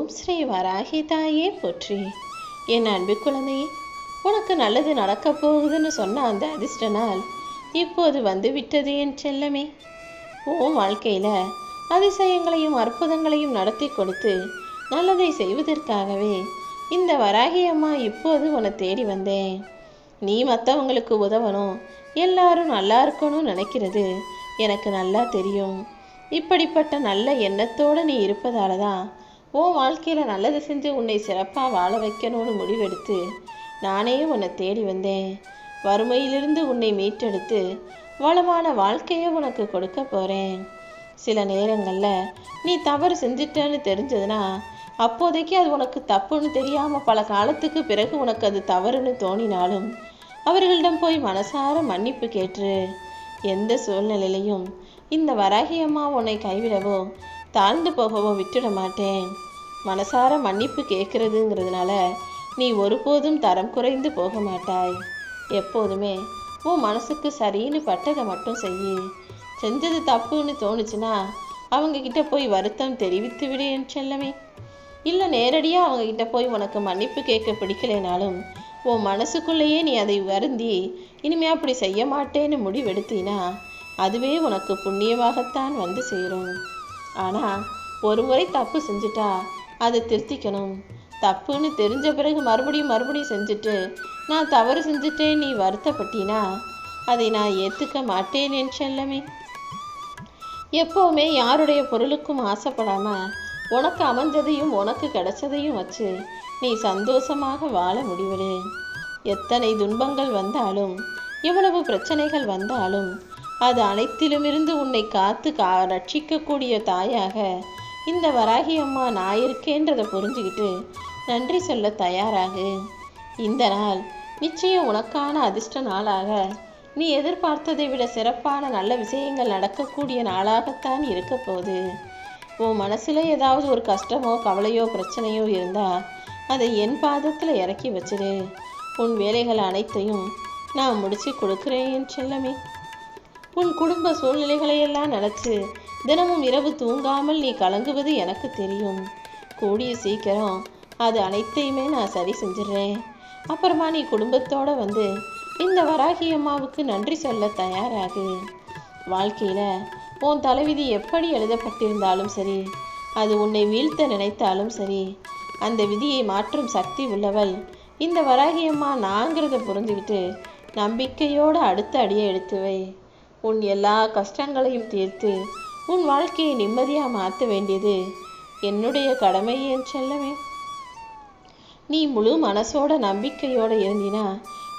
ஓம் ஸ்ரீ வராகி தாயே போற்றி. என் அன்பு குழந்தையே, உனக்கு நல்லது நடக்கப் போகுதுன்னு சொன்ன அந்த அதிர்ஷ்ட நாள் இப்போது வந்து விட்டது என் செல்லமே. உன் வாழ்க்கையில் அதிசயங்களையும் அற்புதங்களையும் நடத்தி கொடுத்து நல்லதை செய்வதற்காகவே இந்த வராகி அம்மா இப்போது உன்னை தேடி வந்தேன். நீ மற்றவங்களுக்கு உதவணும், எல்லாரும் நல்லா இருக்கணும்னு நினைக்கிறது எனக்கு நல்லா தெரியும். இப்படிப்பட்ட நல்ல எண்ணத்தோடு நீ இருப்பதால தான் உன் வாழ்க்கையில் நல்லது செஞ்சு உன்னை சிறப்பாக வாழ வைக்கணும்னு முடிவெடுத்து நானே உன்னை தேடி வந்தேன். வறுமையிலிருந்து உன்னை மீட்டெடுத்து வளமான வாழ்க்கையை உனக்கு கொடுக்க போகிறேன். சில நேரங்களில் நீ தவறு செஞ்சிட்டேன்னு தெரிஞ்சதுன்னா அப்போதைக்கு அது உனக்கு தப்புன்னு தெரியாமல் பல காலத்துக்கு பிறகு உனக்கு அது தவறுன்னு தோணினாலும் அவர்களிடம் போய் மனசார மன்னிப்பு கேட்டு. எந்த சூழ்நிலையிலையும் இந்த வராகி அம்மா உன்னை கைவிடவோ தாழ்ந்து போகவோ விட்டுட மாட்டேன். மனசார மன்னிப்பு கேட்கறதுங்கிறதுனால நீ ஒருபோதும் தரம் குறைந்து போக மாட்டாய். எப்போதுமே உன் மனசுக்கு சரின்னு பட்டதை மட்டும் செய்யி. செஞ்சது தப்புன்னு தோணுச்சுன்னா அவங்கக்கிட்ட போய் வருத்தம் தெரிவித்து விடு என் செல்லமே. இல்லை நேரடியாக அவங்கக்கிட்ட போய் உனக்கு மன்னிப்பு கேட்க பிடிக்கலைனாலும் உன் மனசுக்குள்ளேயே நீ அதை வருந்தி இனிமே அப்படி செய்ய மாட்டேன்னு முடிவெடுத்தினா அதுவே உனக்கு புண்ணியமாகத்தான் வந்து சேரும். ஆனால் ஒரு முறை தப்பு செஞ்சுட்டா அதை திருத்திக்கணும். தப்புன்னு தெரிஞ்ச பிறகு மறுபடியும் செஞ்சுட்டு நான் தவறு செஞ்சுட்டேன் நீ வருத்தப்பட்டினா அதை நான் ஏற்றுக்க மாட்டேன் என் செல்லமே. எப்போவுமே யாருடைய பொருளுக்கும் ஆசைப்படாமல் உனக்கு அமைஞ்சதையும் உனக்கு கிடைச்சதையும் வச்சு நீ சந்தோஷமாக வாழ முடிவிடு. எத்தனை துன்பங்கள் வந்தாலும் எவ்வளவு பிரச்சனைகள் வந்தாலும் அது அனைத்திலுமிருந்து உன்னை காத்து ரட்சிக்கக்கூடிய தாயாக இந்த வராகி அம்மா நான் இருக்கேன்றதை புரிஞ்சுக்கிட்டு நன்றி சொல்ல தயாராகு. இந்த நாள் நிச்சயம் உனக்கான அதிர்ஷ்ட நாளாக நீ எதிர்பார்த்ததை விட சிறப்பான நல்ல விஷயங்கள் நடக்கக்கூடிய நாளாகத்தான் இருக்க போகுது. உன் மனசில் ஏதாவது ஒரு கஷ்டமோ கவலையோ பிரச்சனையோ இருந்தால் அதை என் பாதத்தில் இறக்கி வச்சிரு. உன் வேலைகள் அனைத்தையும் நான் முடிச்சு கொடுக்குறேன் என் செல்லமே. உன் குடும்ப சூழ்நிலைகளையெல்லாம் நினச்சி தினமும் இரவு தூங்காமல் நீ கலங்குவது எனக்கு தெரியும். கூடிய சீக்கிரம் அது அனைத்தையுமே நான் சரி செஞ்சிடுறேன். அப்புறமா நீ குடும்பத்தோடு வந்து இந்த வராகி அம்மாவுக்கு நன்றி சொல்ல தயாராகு. வாழ்க்கையில் உன் தலைவிதி எப்படி எழுதப்பட்டிருந்தாலும் சரி, அது உன்னை வீழ்த்த நினைத்தாலும் சரி, அந்த விதியை மாற்றும் சக்தி உள்ளவள் இந்த வராகி அம்மா நாங்கிறத புரிஞ்சுக்கிட்டு நம்பிக்கையோடு அடுத்த அடியை எடுத்து வை. உன் எல்லா கஷ்டங்களையும் தீர்த்து உன் வாழ்க்கையை நிம்மதியாக மாற்ற வேண்டியது என்னுடைய கடமை என் செல்லமே. நீ முழு மனசோட நம்பிக்கையோடு இருந்தினா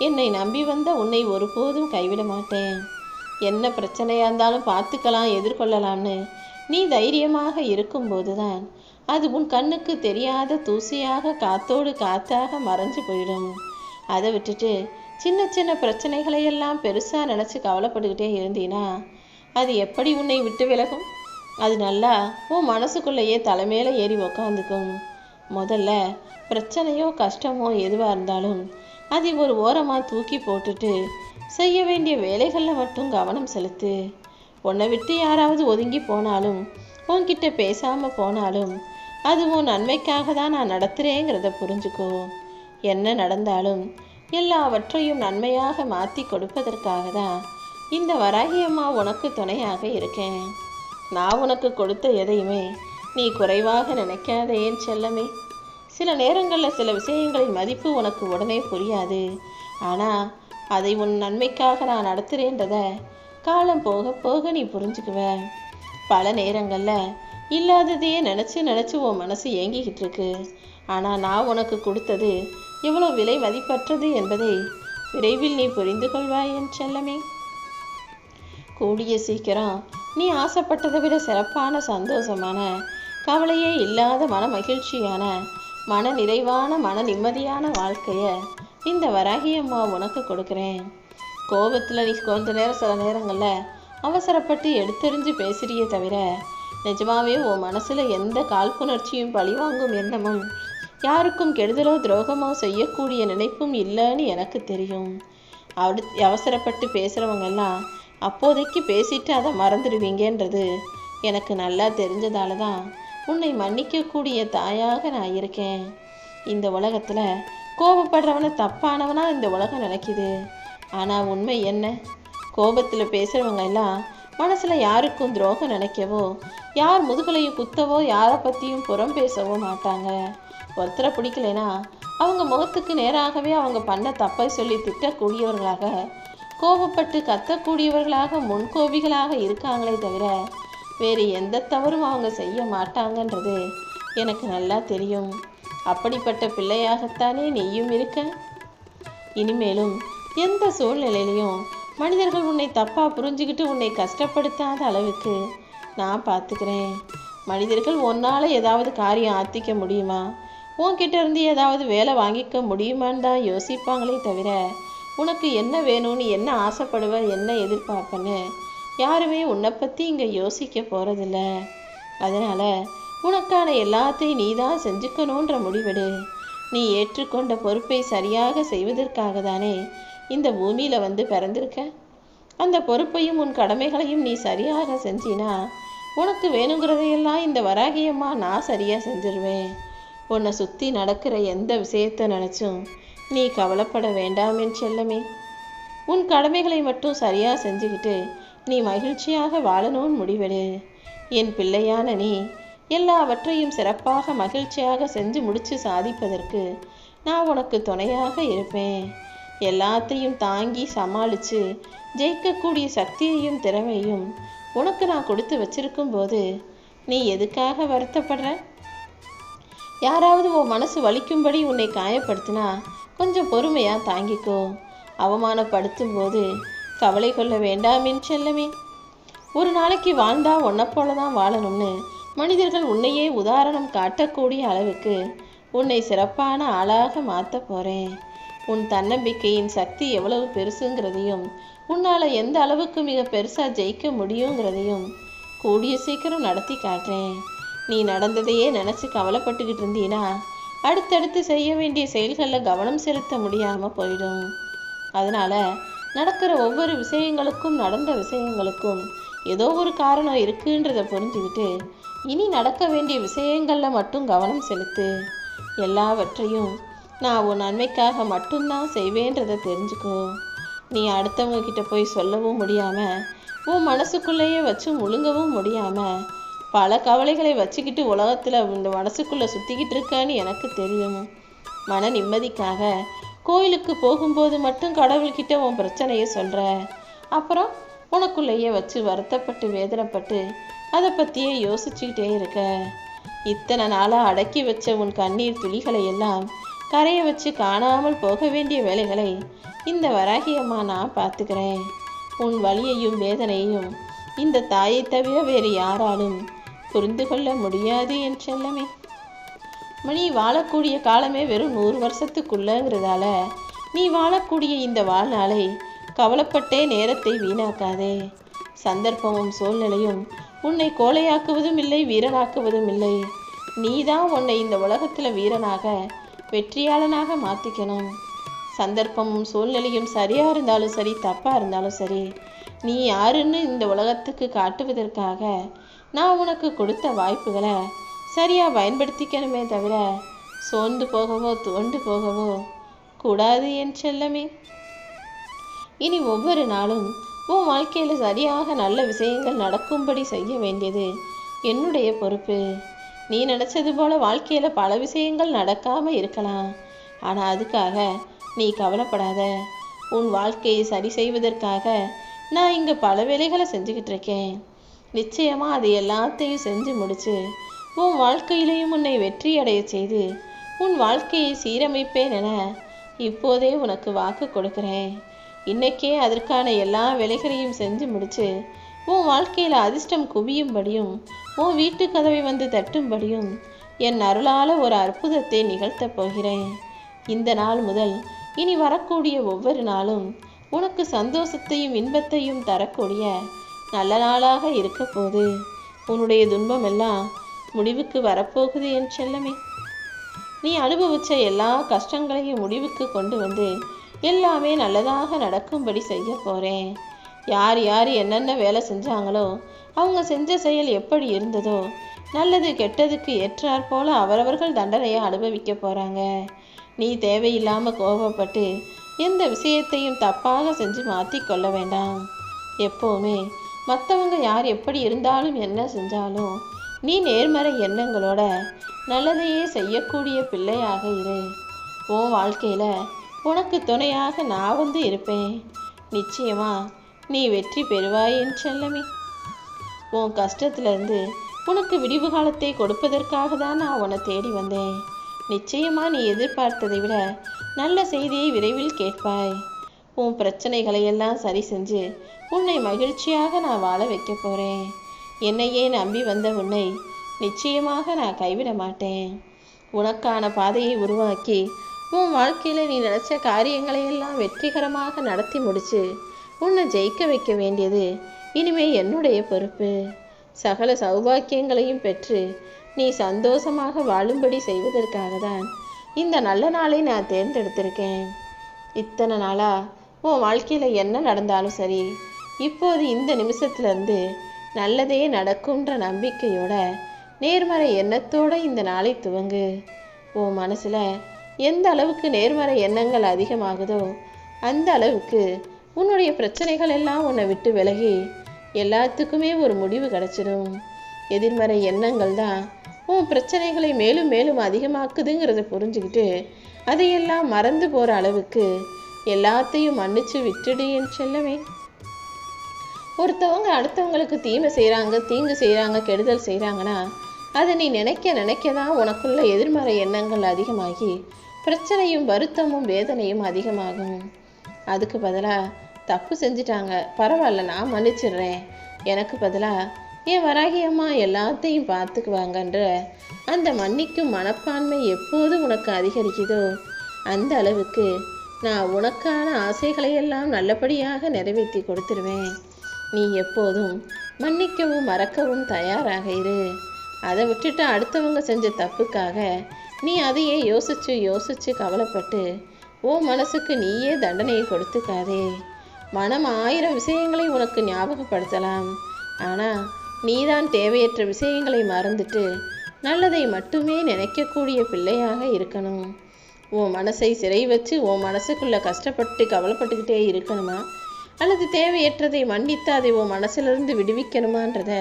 என்னை நம்பி வந்த உன்னை ஒருபோதும் கைவிட மாட்டேன். என்ன பிரச்சனையாக இருந்தாலும் பார்த்துக்கலாம், எதிர்கொள்ளலாம்னு நீ தைரியமாக இருக்கும்போது தான் அது உன் கண்ணுக்கு தெரியாத தூசியாக காத்தோடு காத்தாக மறைஞ்சு போயிடும். அதை விட்டுட்டு சின்ன சின்ன பிரச்சனைகளையெல்லாம் பெருசாக நினச்சி கவலைப்பட்டுக்கிட்டே இருந்தீனா அது எப்படி உன்னை விட்டு விலகும்? அது நல்லா உன் மனசுக்குள்ளேயே தலைமையில ஏறி உக்காந்துக்கும். முதல்ல பிரச்சனையோ கஷ்டமோ எதுவாக இருந்தாலும் அதை ஒரு ஓரமாக தூக்கி போட்டுட்டு செய்ய வேண்டிய வேலைகளில் மட்டும் கவனம் செலுத்து. உன்னை விட்டு யாராவது ஒதுங்கி போனாலும் உன்கிட்ட பேசாமல் போனாலும் அது உன் நன்மைக்காக தான் நான் நடத்துகிறேங்கிறத புரிஞ்சுக்கோ. என்ன நடந்தாலும் எல்லாவற்றையும் நன்மையாக மாற்றி கொடுப்பதற்காக தான் இந்த வராகி அம்மா உனக்கு துணையாக இருக்கேன். நான் உனக்கு கொடுத்த எதையுமே நீ குறைவாக நினைக்காத ஏன் செல்லமே. சில நேரங்களில் சில விஷயங்களின் மதிப்பு உனக்கு உடனே புரியாது. ஆனால் அதை உன் நன்மைக்காக நான் நடத்துகிறேன்றத காலம் போக போக நீ புரிஞ்சுக்குவ. பல நேரங்களில் இல்லாததையே நினச்சி உன் மனசு ஏங்கிக்கிட்டு இருக்கு. ஆனால் நான் உனக்கு கொடுத்தது எவ்வளோ விலை மதிப்பற்றது என்பதை விரைவில் நீ புரிந்து கொள்வாய் என் செல்லமே. கூடிய சீக்கிரம் நீ ஆசைப்பட்டதை விட சிறப்பான சந்தோஷமான கவலையே இல்லாத மன மகிழ்ச்சியான மன நிறைவான மன நிம்மதியான வாழ்க்கையை இந்த வராகி அம்மா உனக்கு கொடுக்குறேன். கோபத்தில் நீ கொஞ்ச நேரம் சில நேரங்களில் அவசரப்பட்டு எடுத்தெறிஞ்சு பேசுறியே தவிர நிஜமாவே உன் மனசில் எந்த காழ்ப்புணர்ச்சியும் பழிவாங்கும் எண்ணமும் யாருக்கும் கெடுதலோ துரோகமோ செய்யக்கூடிய நினைப்பும் இல்லைன்னு எனக்கு தெரியும். அவசரப்பட்டு பேசுகிறவங்கெல்லாம் அப்போதைக்கு பேசிட்டு அதை மறந்துடுவீங்கன்றது எனக்கு நல்லா தெரிஞ்சதால தான் உன்னை மன்னிக்கக்கூடிய தாயாக நான் இருக்கேன். இந்த உலகத்தில் கோபப்படுறவனை தப்பானவனா இந்த உலகம் நினைக்குது. ஆனால் உண்மை என்ன? கோபத்தில் பேசுகிறவங்க எல்லாம் மனசில் யாருக்கும் துரோகம் நினைக்கவோ, யார் முதுகலையும் குத்தவோ, யாரை பற்றியும் புறம் பேசவோ மாட்டாங்க. ஒருத்தரை பிடிக்கலைன்னா அவங்க முகத்துக்கு நேராகவே அவங்க பண்ண தப்பை சொல்லி திட்டக்கூடியவர்களாக, கோபப்பட்டு கத்தக்கூடியவர்களாக, முன்கோபிகளாக இருக்காங்களே தவிர வேறு எந்த தவறும் அவங்க செய்ய மாட்டாங்கன்றது எனக்கு நல்லா தெரியும். அப்படிப்பட்ட பிள்ளையாகத்தானே நீயும் இருக்க. இனிமேலும் எந்த சூழ்நிலையிலையும் மனிதர்கள் உன்னை தப்பாக புரிஞ்சுக்கிட்டு உன்னை கஷ்டப்படுத்தாத அளவுக்கு நான் பார்த்துக்கிறேன். மனிதர்கள் உன்னால் ஏதாவது காரியம் ஆற்றிக்க முடியுமா, உன்கிட்ட இருந்து ஏதாவது வேலை வாங்கிக்க முடியுமான்னு தான் யோசிப்பாங்களே தவிர உனக்கு என்ன வேணும்னு, என்ன ஆசைப்படுவ, என்ன எதிர்பார்ப்பன்னு யாருமே உன்னை பற்றி இங்கே யோசிக்க போகிறதில்ல. அதனால் உனக்கான எல்லாத்தையும் நீ தான் செஞ்சுக்கணுன்ற முடிவெடு. நீ ஏற்றுக்கொண்ட பொறுப்பை சரியாக செய்வதற்காக தானே இந்த பூமியில் வந்து பிறந்திருக்க. அந்த பொறுப்பையும் உன் கடமைகளையும் நீ சரியாக செஞ்சினா உனக்கு வேணுங்கிறதையெல்லாம் இந்த வராகியம்மா நான் சரியாக செஞ்சிருவேன். உன்னை சுற்றி நடக்கிற எந்த விஷயத்தை நினச்சும் நீ கவலைப்பட வேண்டாம் என் செல்லமே. உன் கடமைகளை மட்டும் சரியாக செஞ்சுக்கிட்டு நீ மகிழ்ச்சியாக வாழணும்னு முடிவெடு. என் பிள்ளையான நீ எல்லாவற்றையும் சிறப்பாக மகிழ்ச்சியாக செஞ்சு முடித்து சாதிப்பதற்கு நான் உனக்கு துணையாக இருப்பேன். எல்லாத்தையும் தாங்கி சமாளித்து ஜெயிக்கக்கூடிய சக்தியையும் திறமையும் உனக்கு நான் கொடுத்து வச்சிருக்கும் போது நீ எதுக்காக வருத்தப்படுற? யாராவது உன் மனசு வலிக்கும்படி உன்னை காயப்படுத்தினா கொஞ்சம் பொறுமையாக தாங்கிக்கோ. அவமானப்படுத்தும் போது கவலை கொள்ள வேண்டாம் என் செல்லமே. ஒரு நாளைக்கு வாழ்ந்தா உன்னை போல தான் வாழணும்னு மனிதர்கள் உன்னையே உதாரணம் காட்டக்கூடிய அளவுக்கு உன்னை சிறப்பான ஆளாக மாற்ற போகிறேன். உன் தன்னம்பிக்கையின் சக்தி எவ்வளவு பெருசுங்கிறதையும், உன்னால் எந்த அளவுக்கு மிக பெருசாக ஜெயிக்க முடியுங்கிறதையும் கூடிய சீக்கிரம் நடத்தி காட்டுறேன். நீ நடந்ததையே நினச்சி கவலைப்பட்டுக்கிட்டு இருந்தீன்னா அடுத்தடுத்து செய்ய வேண்டிய செயல்களில் கவனம் செலுத்த முடியாமல் போயிடும். அதனால் நடக்கிற ஒவ்வொரு விஷயங்களுக்கும், நடந்த விஷயங்களுக்கும் ஏதோ ஒரு காரணம் இருக்குன்றதை புரிஞ்சுக்கிட்டு இனி நடக்க வேண்டிய விஷயங்களில் மட்டும் கவனம் செலுத்து. எல்லாவற்றையும் நான் உன் நன்மைக்காக மட்டும்தான் செய்வேன்றதை தெரிஞ்சுக்கோ. நீ அடுத்தவங்க கிட்ட போய் சொல்லவும் முடியாமல், உன் மனசுக்குள்ளேயே வச்சு முழுங்கவும் முடியாமல், பல கவலைகளை வச்சுக்கிட்டு உலகத்தில் இந்த மனசுக்குள்ளே சுற்றிக்கிட்டு இருக்கான்னு எனக்கு தெரியும். மன நிம்மதிக்காக கோயிலுக்கு போகும்போது மட்டும் கடவுள்கிட்ட உன் பிரச்சனையை சொல்கிற, அப்புறம் உனக்குள்ளேயே வச்சு வருத்தப்பட்டு வேதனைப்பட்டு அதை பற்றியே யோசிச்சுக்கிட்டே இருக்க. இத்தனை நாளாக அடக்கி வச்ச உன் கண்ணீர் துளிகளை எல்லாம் கரையை வச்சு காணாமல் போக வேண்டிய வேலைகளை இந்த வராகியம்மா நான் பார்த்துக்கிறேன். உன் வலியையும் வேதனையையும் இந்த தாயை தவிர வேறு யாராலும் புரிந்து கொள்ள முடியாது என் செல்லமே. நீ வாழக்கூடிய காலமே வெறும் 100 வருஷத்துக்குள்ளங்கிறதால நீ வாழக்கூடிய இந்த வாழ்நாளை கவலைப்பட்டே நேரத்தை வீணாக்காதே. சந்தர்ப்பமும் சூழ்நிலையும் உன்னை கோழையாக்குவதும் இல்லை, வீரனாக்குவதும் இல்லை. நீ தான் உன்னை இந்த உலகத்தில் வீரனாக, வெற்றியாளனாக மாற்றிக்கணும். சந்தர்ப்பமும் சூழ்நிலையும் சரியாக இருந்தாலும் சரி, தப்பாக இருந்தாலும் சரி, நீ யாருன்னு இந்த உலகத்துக்கு காட்டுவதற்காக நான் உனக்கு கொடுத்த வாய்ப்புகளை சரியாக பயன்படுத்திக்கணுமே தவிர சோர்ந்து போகவோ துவண்டு போகவோ கூடாது என் செல்லமே. இனி ஒவ்வொரு நாளும் உன் வாழ்க்கையில் சரியாக நல்ல விஷயங்கள் நடக்கும்படி செய்ய வேண்டியது என்னுடைய பொறுப்பு. நீ நினச்சது போல் வாழ்க்கையில் பல விஷயங்கள் நடக்காமல் இருக்கலாம். ஆனால் அதுக்காக நீ கவலைப்படாத. உன் வாழ்க்கையை சரி செய்வதற்காக நான் இங்கே பல வேலைகளை செஞ்சுக்கிட்டு இருக்கேன். நிச்சயமாக அது எல்லாத்தையும் செஞ்சு முடிச்சு உன் வாழ்க்கையிலையும் உன்னை வெற்றி அடைய செய்து உன் வாழ்க்கையை சீரமைப்பேன் என இப்போதே உனக்கு வாக்கு கொடுக்குறேன். இன்னைக்கே அதற்கான எல்லா வேலைகளையும் செஞ்சு முடிச்சு உன் வாழ்க்கையில் அதிர்ஷ்டம் குவியும்படியும் உன் வீட்டு கதவை வந்து தட்டும்படியும் என் அருளால் ஒரு அற்புதத்தை நிகழ்த்தப் போகிறேன். இந்த நாள் முதல் இனி வரக்கூடிய ஒவ்வொரு நாளும் உனக்கு சந்தோஷத்தையும் இன்பத்தையும் தரக்கூடிய நல்ல நாளாக இருக்க போது. உன்னுடைய துன்பம் எல்லாம் முடிவுக்கு வரப்போகுது என் செல்லமே. நீ அனுபவித்த எல்லா கஷ்டங்களையும் முடிவுக்கு கொண்டு வந்து எல்லாமே நல்லதாக நடக்கும்படி செய்ய போகிறேன். யார் யார் என்னென்ன வேலை செஞ்சாங்களோ, அவங்க செஞ்ச செயல் எப்படி இருந்ததோ, நல்லது கெட்டதுக்கு ஏற்றாற் போல அவரவர்கள் தண்டனையை அனுபவிக்க போகிறாங்க. நீ தேவையில்லாமல் கோபப்பட்டு எந்த விஷயத்தையும் தப்பாக செஞ்சு மாற்றி கொள்ள வேண்டாம். எப்போவுமே மற்றவங்க யார் எப்படி இருந்தாலும் என்ன செஞ்சாலும் நீ நேர்மறை எண்ணங்களோட நல்லதையே செய்யக்கூடிய பிள்ளையாக இரு. உன் வாழ்க்கையில் உனக்கு துணையாக நான் வந்து இருப்பேன். நிச்சயமா நீ வெற்றி பெறுவாய் என் செல்லமே. உன் கஷ்டத்திலிருந்து உனக்கு விடிவு காலத்தை கொடுப்பதற்காக தான் நான் உன்னை தேடி வந்தேன். நிச்சயமா நீ எதிர்பார்த்ததை விட நல்ல செய்தியை விரைவில் கேட்பாய். உன் பிரச்சனைகளை எல்லாம் சரி செஞ்சு உன்னை மகிழ்ச்சியாக நான் வாழ வைக்க போகிறேன். என்னையே நம்பி வந்த உன்னை நிச்சயமாக நான் கைவிட மாட்டேன். உனக்கான பாதையை உருவாக்கி உன் வாழ்க்கையில் நீ நினச்ச காரியங்களையெல்லாம் வெற்றிகரமாக நடத்தி முடிச்சு உன்னை ஜெயிக்க வைக்க வேண்டியது இனிமே என்னுடைய பொறுப்பு. சகல சௌபாக்கியங்களையும் பெற்று நீ சந்தோஷமாக வாழும்படி செய்வதற்காக தான் இந்த நல்ல நாளை நான் தேர்ந்தெடுத்திருக்கேன். இத்தனை நாளாக உன் வாழ்க்கையில் என்ன நடந்தாலும் சரி, இப்போது இந்த நிமிஷத்துலேருந்து நல்லதே நடக்கும்ன்ற நம்பிக்கையோட நேர்மறை எண்ணத்தோடு இந்த நாளை துவங்கு. உன் மனசில் எந்த அளவுக்கு நேர்மறை எண்ணங்கள் அதிகமாகுதோ அந்த அளவுக்கு உன்னுடைய பிரச்சனைகள் எல்லாம் உன்னை விட்டு விலகி எல்லாத்துக்குமே ஒரு முடிவு கிடச்சிடும். எதிர்மறை எண்ணங்கள் தான் உன் பிரச்சனைகளை மேலும் மேலும் அதிகமாக்குதுங்கிறத புரிஞ்சுக்கிட்டு அதையெல்லாம் மறந்து போகிற அளவுக்கு எல்லாத்தையும் மன்னிச்சு விட்டுடு என் செல்லமே. ஒருத்தவங்க அடுத்தவங்களுக்கு தீமை செய்கிறாங்க, தீங்கு செய்கிறாங்க, கெடுதல் செய்கிறாங்கன்னா அதை நீ நினைக்க தான் உனக்குள்ள எதிர்மறை எண்ணங்கள் அதிகமாகி பிரச்சனையும் வருத்தமும் வேதனையும் அதிகமாகும். அதுக்கு பதிலாக தப்பு செஞ்சிட்டாங்க, பரவாயில்ல நான் மன்னிச்சிடுறேன், எனக்கு பதிலாக என் வராகி அம்மா எல்லாத்தையும் பார்த்துக்குவாங்கன்ற அந்த மன்னிக்கும் மனப்பான்மை எப்போது உனக்கு அதிகரிக்குதோ அந்த அளவுக்கு நான் உனக்கான ஆசைகளையெல்லாம் நல்லபடியாக நிறைவேற்றி கொடுத்துருவேன். நீ எப்போதும் மன்னிக்கவும் மறக்கவும் தயாராக இரு. அதை விட்டுட்டு அடுத்தவங்க செஞ்ச தப்புக்காக நீ அதையே யோசிச்சு கவலைப்பட்டு உன் மனசுக்கு நீயே தண்டனையை கொடுத்துக்காதே. மனம் 1000 விஷயங்களை உனக்கு ஞாபகப்படுத்தலாம், ஆனால் நீதான் தேவையற்ற விஷயங்களை மறந்துட்டு நல்லதை மட்டுமே நினைக்கக்கூடிய பிள்ளையாக இருக்கணும். உன் மனசை சிறை வச்சு உன் மனசுக்குள்ளே கஷ்டப்பட்டு கவலைப்பட்டுக்கிட்டே இருக்கணுமா, அல்லது தேவையற்றதை மன்னித்து அதை உன் மனசிலிருந்து விடுவிக்கணுமான்றத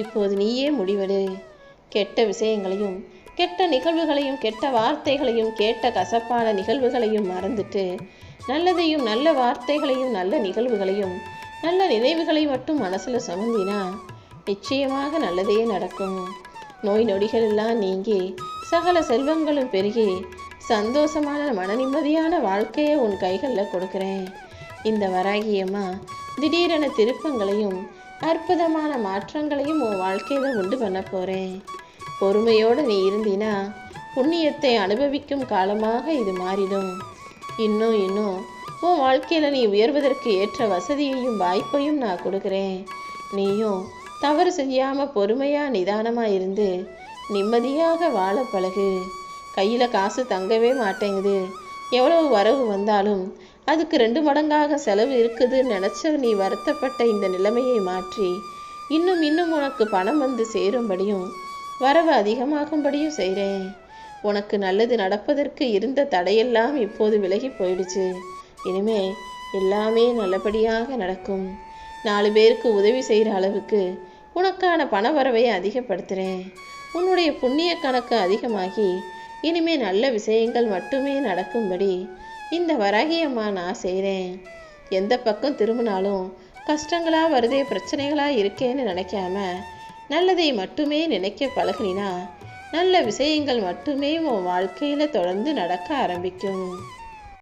இப்போது நீயே முடிவெடு. கெட்ட விஷயங்களையும் கெட்ட நிகழ்வுகளையும் கெட்ட வார்த்தைகளையும் கேட்ட கசப்பான நிகழ்வுகளையும் மறந்துட்டு நல்லதையும் நல்ல வார்த்தைகளையும் நல்ல நிகழ்வுகளையும் நல்ல நினைவுகளை மட்டும் மனசில் சுமந்தினா நிச்சயமாக நல்லதே நடக்கும். நோய் நொடிகள் எல்லாம் நீங்கி சகல செல்வங்களும் பெருகி சந்தோஷமான மன நிம்மதியான வாழ்க்கையை உன் கைகளில் கொடுக்குறேன். இந்த வராகியம்மா திடீரென திருப்பங்களையும் அற்புதமான மாற்றங்களையும் உன் வாழ்க்கையில் உண்டு பண்ண போகிறேன். பொறுமையோடு நீ இருந்தினா புண்ணியத்தை அனுபவிக்கும் காலமாக இது மாறிடும். இன்னும் உன் வாழ்க்கையில் நீ உயர்வதற்கு ஏற்ற வசதியையும் வாய்ப்பையும் நான் கொடுக்குறேன். நீயும் தவறு செய்யாமல் பொறுமையாக நிதானமாக இருந்து நிம்மதியாக வாழ பழகு. கையில் காசு தங்கவே மாட்டேங்குது, எவ்வளவு வரவு வந்தாலும் அதுக்கு 2 மடங்காக செலவு இருக்குதுன்னு நினச்ச நீ வருத்தப்பட்ட இந்த நிலைமையை மாற்றி இன்னும் உனக்கு பணம் வந்து சேரும்படியும் வரவு அதிகமாகும்படியும் செய்கிறேன். உனக்கு நல்லது நடப்பதற்கு இருந்த தடையெல்லாம் இப்போது விலகி போயிடுச்சு. இனிமே எல்லாமே நல்லபடியாக நடக்கும். 4 பேருக்கு உதவி செய்கிற அளவுக்கு உனக்கான பண வரவை அதிகப்படுத்துகிறேன். உன்னுடைய புண்ணிய கணக்கு அதிகமாகி இனிமே நல்ல விஷயங்கள் மட்டுமே நடக்கும்படி இந்த வராகியம்மா நான் செய்கிறேன். எந்த பக்கம் திரும்பினாலும் கஷ்டங்களாக வருதே, பிரச்சனைகளாக இருக்கேன்னு நினைக்காம நல்லதை மட்டுமே நினைக்க பழகினா நல்ல விஷயங்கள் மட்டுமே உன் வாழ்க்கையில் தொடர்ந்து நடக்க ஆரம்பிக்கும்.